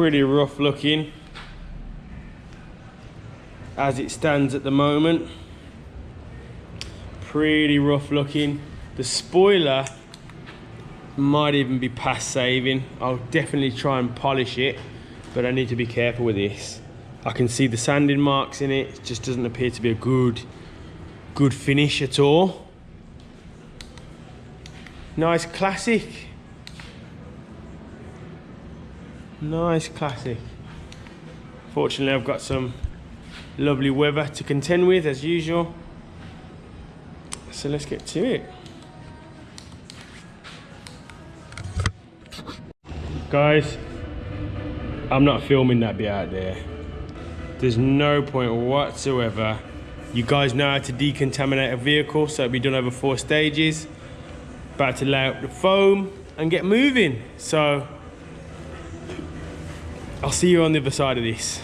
pretty rough looking as it stands at the moment. Pretty rough looking. The spoiler might even be past saving. I'll definitely try and polish it, but I need to be careful with this. I can see the sanding marks in it. It just doesn't appear to be a good finish at all. Nice classic. Nice classic. Fortunately, I've got some lovely weather to contend with as usual. So let's get to it. Guys, I'm not filming that bit out there. There's no point whatsoever. You guys know how to decontaminate a vehicle, so it'll be done over 4 stages. About to lay out the foam and get moving. So I'll see you on the other side of this.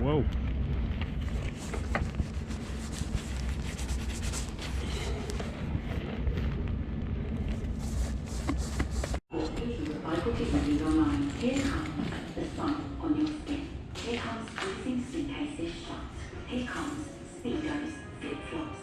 Whoa. Here comes the sun on your skin. Here comes squeezing suitcases shut. Here comes speedos, flip-flops.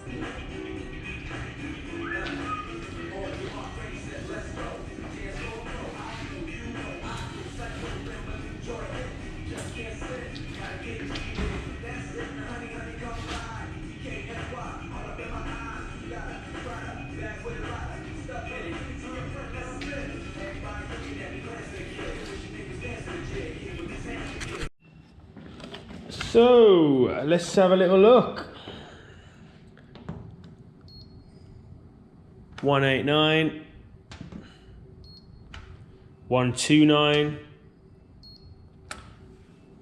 So let's have a little look. 189, 129,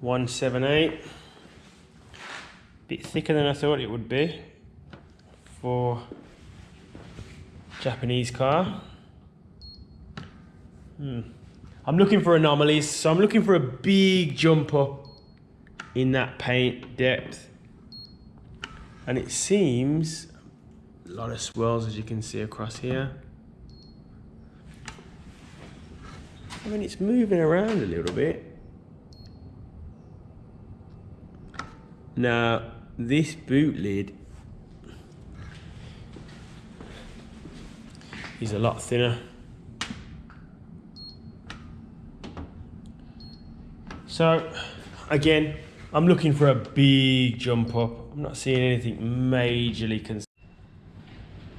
178. Bit thicker than I thought it would be for Japanese car. I'm looking for anomalies, so I'm looking for a big jump up in that paint depth, and it seems a lot of swirls, as you can see across here. I mean, it's moving around a little bit. Now this boot lid is a lot thinner, so again, I'm looking for a big jump up. I'm not seeing anything majorly concerned.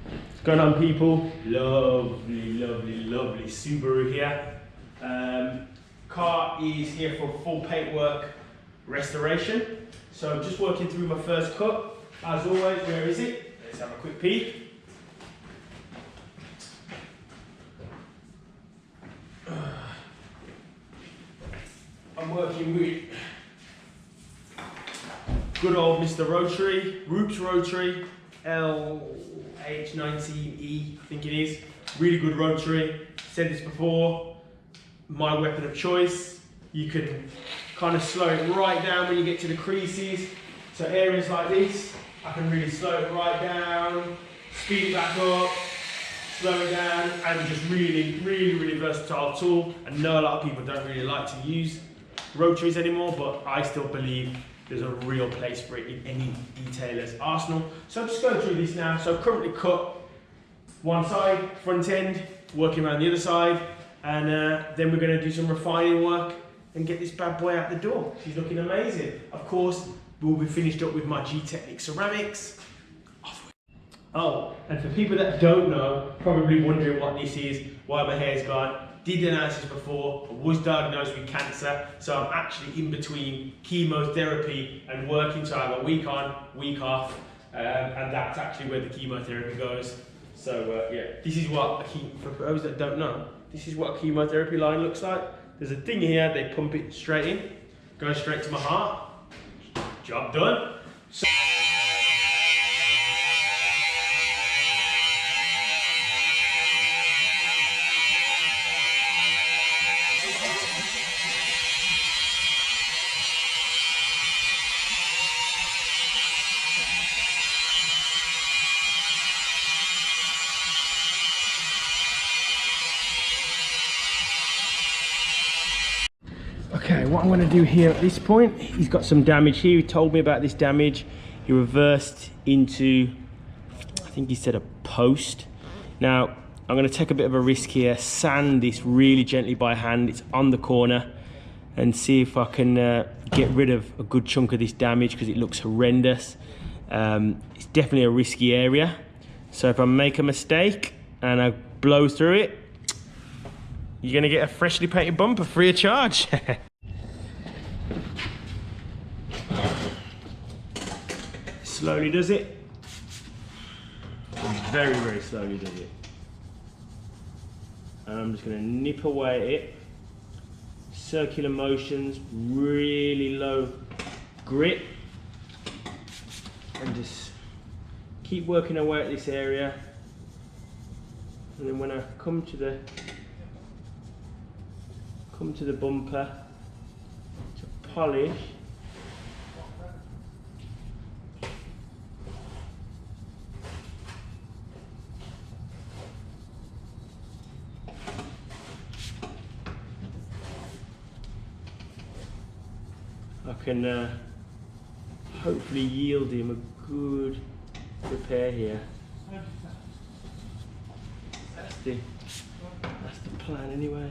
What's going on, people? Lovely, lovely, lovely Subaru here. Car is here for full paintwork restoration. So I'm just working through my first cut. As always, where is it? Let's have a quick peek. I'm working with good old Mr. Rotary, Roops Rotary, LH19E, I think it is. Really good rotary. Said this before, my weapon of choice. You can kind of slow it right down when you get to the creases. So areas like this, I can really slow it right down, speed it back up, slow it down, and just really, really, really versatile tool. I know a lot of people don't really like to use rotaries anymore, but I still believe there's a real place for it in any detailer's arsenal. So I'm just going through this now. So I've currently cut one side, front end, working around the other side, and then we're going to do some refining work and get this bad boy out the door. She's looking amazing. Of course, we'll be finished up with my G-Technic ceramics. Oh, and for people that don't know, probably wondering what this is, why my hair's gone, did analysis before, I was diagnosed with cancer, so I'm actually in between chemotherapy and working, so I have a week on, week off, and that's actually where the chemotherapy goes. So yeah, this is what, for those that don't know, this is what a chemotherapy line looks like. There's a thing here, they pump it straight in, goes straight to my heart, job done. So okay, what I'm going to do here at this point, he's got some damage here. He told me about this damage. He reversed into, I think he said a post. Now, I'm going to take a bit of a risk here, sand this really gently by hand. It's on the corner, and see if I can get rid of a good chunk of this damage because it looks horrendous. It's definitely a risky area. So if I make a mistake and I blow through it, you're going to get a freshly painted bumper free of charge. Slowly does it. Very, very slowly does it. And I'm just going to nip away at it. Circular motions, really low grit. And just keep working away at this area. And then when I come to the bumper to polish, I can hopefully yield him a good repair here. That's the plan anyway.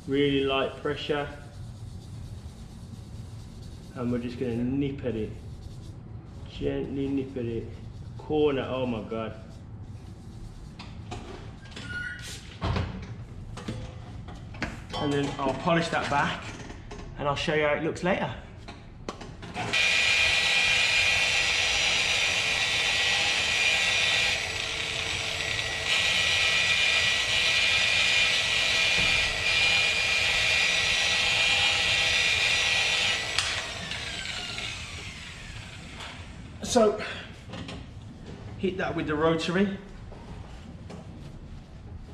Really light pressure, and we're just going to nip at it, gently nip at it, corner, oh my god. And then I'll polish that back and I'll show you how it looks later. So, hit that with the rotary,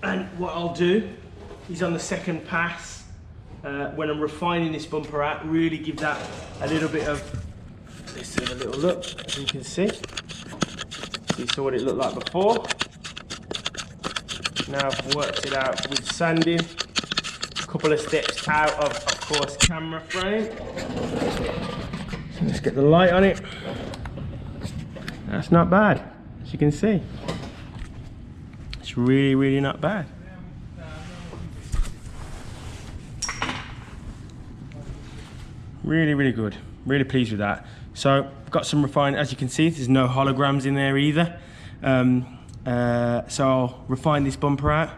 and what I'll do is on the second pass, when I'm refining this bumper out, really give that a little bit of, let's have a little look, as you can see. So you saw what it looked like before. Now I've worked it out with sanding, a couple of steps out of course, camera frame. So let's get the light on it. That's not bad, as you can see. It's really, really not bad. Really, really good. Really pleased with that. So, got some refined, as you can see, there's no holograms in there either. So I'll refine this bumper out,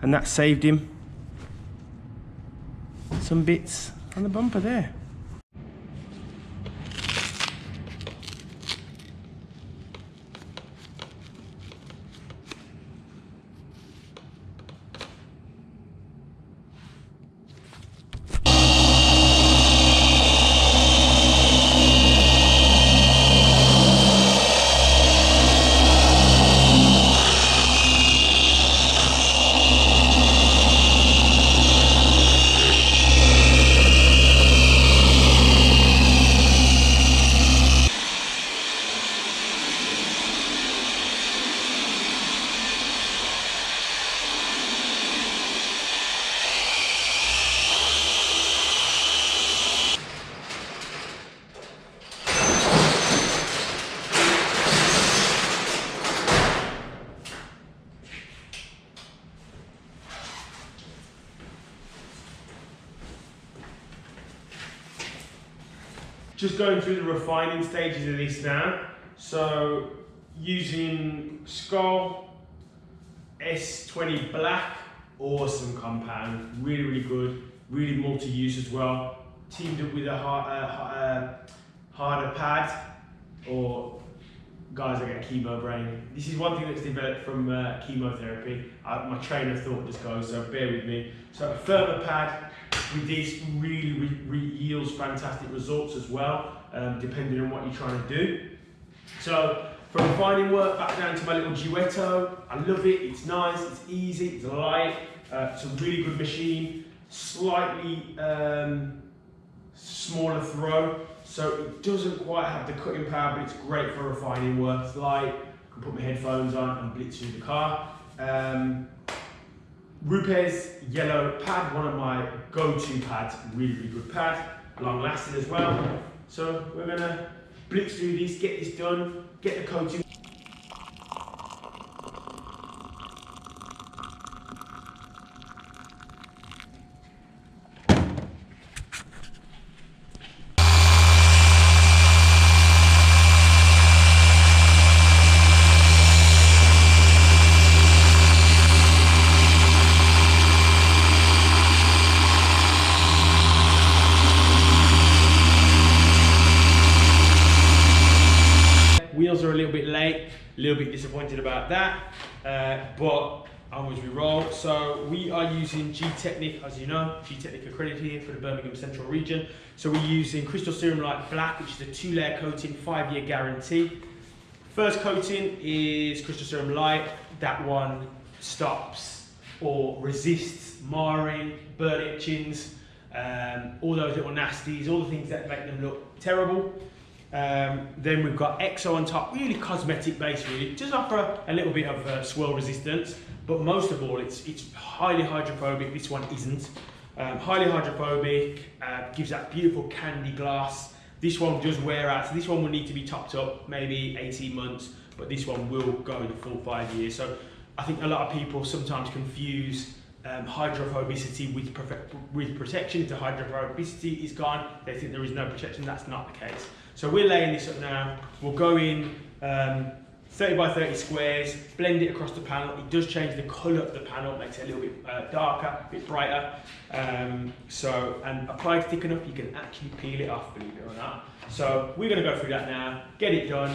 and that saved him some bits on the bumper there. just going through the refining stages of this now. So using Skull S20 Black, awesome compound, really, really good, really multi-use as well. Teamed up with a harder pad, or guys, I get a chemo brain. This is one thing that's developed from chemotherapy. My train of thought just goes, so bear with me. So a firmer pad with this really yields fantastic results as well, depending on what you're trying to do. So for refining work, back down to my little Duetto. I love it, it's nice, it's easy, it's light, it's a really good machine. Slightly smaller throw, so it doesn't quite have the cutting power, but it's great for refining work. It's light, I can put my headphones on and blitz through the car. Rupes yellow pad, one of my go-to pads, really good pad, long lasting as well. So we're gonna blitz through this, get this done, get the coating. Wheels are a little bit late, a little bit disappointed about that, but onwards we roll. So we are using G-Technic, as you know, G-Technic accredited here for the Birmingham Central region. So we're using Crystal Serum Light Black, which is a 2-layer coating, 5-year guarantee. First coating is Crystal Serum Light. That one stops or resists marring, burn itchings, all those little nasties, all the things that make them look terrible. Then we've got EXO on top, really cosmetic base, really, just offer a little bit of swirl resistance, but most of all it's highly hydrophobic. This one isn't. Highly hydrophobic, gives that beautiful candy glass. This one does wear out, so this one will need to be topped up maybe 18 months, but this one will go the full 5 years. So I think a lot of people sometimes confuse hydrophobicity with protection. If the hydrophobicity is gone, they think there is no protection. That's not the case. So we're laying this up now. We'll go in 30 by 30 squares, blend it across the panel. It does change the colour of the panel, makes it a little bit darker, a bit brighter. And applied thick enough, you can actually peel it off, believe it or not. So we're going to go through that now, get it done.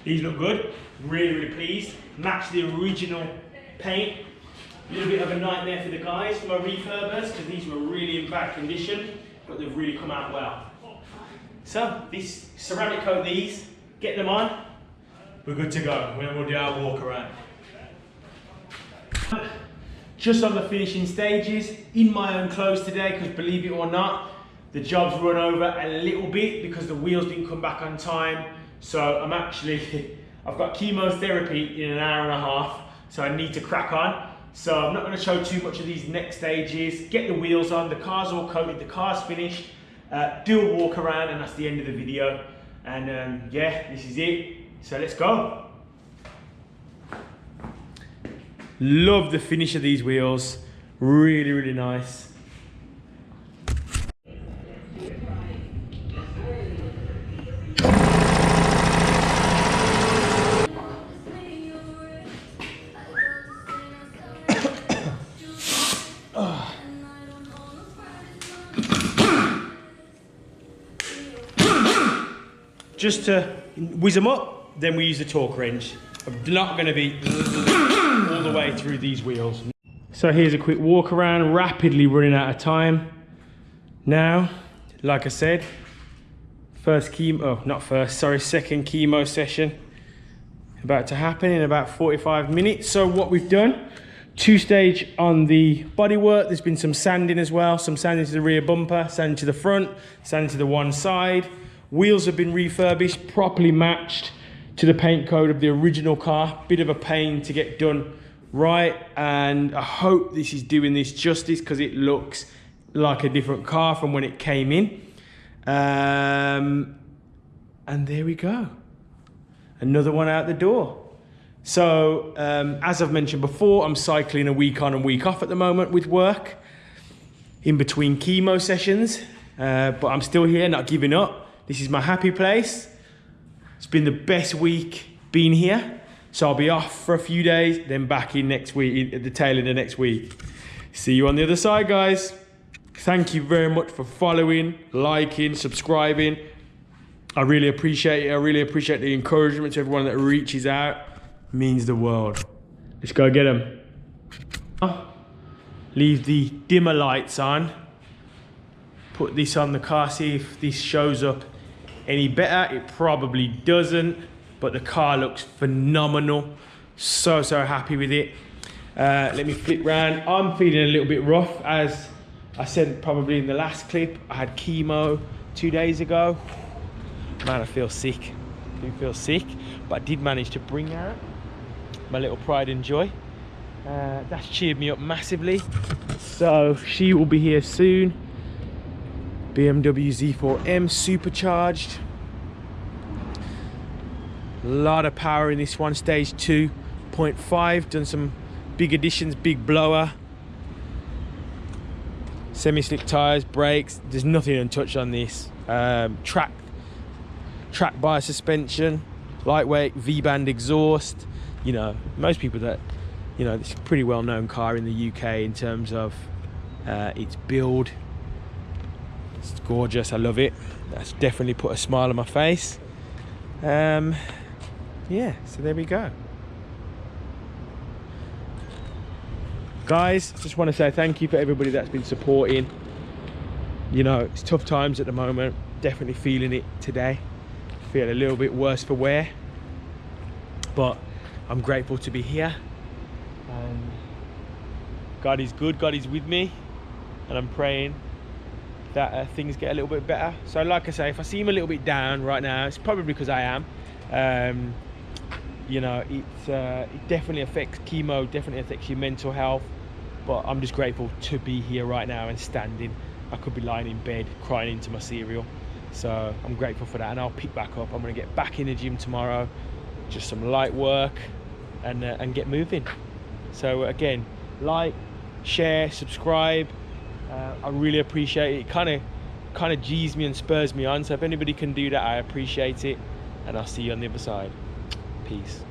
These look good, really pleased. Match the original paint. A little bit of a nightmare for the guys, for my refurbers, because these were really in bad condition, but they've really come out well. So, this ceramic coat these, get them on, we're good to go. Then we'll do our walk around. Just on the finishing stages, in my own clothes today, because believe it or not, the job's run over a little bit because the wheels didn't come back on time. So I've got chemotherapy in an hour and a half, so I need to crack on. So I'm not going to show too much of these next stages. Get the wheels on, the car's all coated, the car's finished. Do a walk around, and that's the end of the video. And yeah, this is it. So let's go. Love the finish of these wheels. Really nice. Just to whiz them up, then we use the torque wrench. I'm not going to be all the way through these wheels. So here's a quick walk around, rapidly running out of time. Now, like I said, second chemo session about to happen in about 45 minutes. So what we've done, 2-stage on the bodywork. There's been some sanding as well, some sanding to the rear bumper, sanding to the front, sanding to the one side. Wheels have been refurbished, properly matched to the paint code of the original car. Bit of a pain to get done right, and I hope this is doing this justice because it looks like a different car from when it came in. And there we go, another one out the door. So as I've mentioned before, I'm cycling a week on and week off at the moment with work in between chemo sessions, but I'm still here, not giving up. This is my happy place. It's been the best week being here. So I'll be off for a few days, then back in next week, at the tail end of next week. See you on the other side, guys. Thank you very much for following, liking, subscribing. I really appreciate it. I really appreciate the encouragement to everyone that reaches out. It means the world. Let's go get them. Leave the dimmer lights on. Put this on the car, see if this shows up any better. It probably doesn't, but the car looks phenomenal. So happy with it. Let me flip round. I'm feeling a little bit rough, as I said probably in the last clip. I had chemo 2 days ago. Man, I feel sick. I do feel sick, but I did manage to bring out my little pride and joy. That's cheered me up massively. So she will be here soon. BMW Z4m supercharged. A lot of power in this one, stage 2.5. Done some big additions, big blower. Semi-slick tires, brakes. There's nothing untouched on this. Track bar suspension, lightweight V-band exhaust. You know, most people that, you know, it's a pretty well-known car in the UK in terms of its build. It's gorgeous, I love it. That's definitely put a smile on my face. Yeah, so there we go. Guys, just want to say thank you for everybody that's been supporting. You know, it's tough times at the moment. Definitely feeling it today. Feel a little bit worse for wear. But I'm grateful to be here. God is good, God is with me. And I'm praying that things get a little bit better. So like I say, if I seem a little bit down right now, it's probably because I am. You know, it definitely affects chemo, definitely affects your mental health, but I'm just grateful to be here right now and standing. I could be lying in bed crying into my cereal, so I'm grateful for that, and I'll pick back up. I'm going to get back in the gym tomorrow, just some light work, and get moving. So again, like, share, subscribe. I really appreciate it. It kind of G's me and spurs me on, so if anybody can do that, I appreciate it, and I'll see you on the other side. Peace.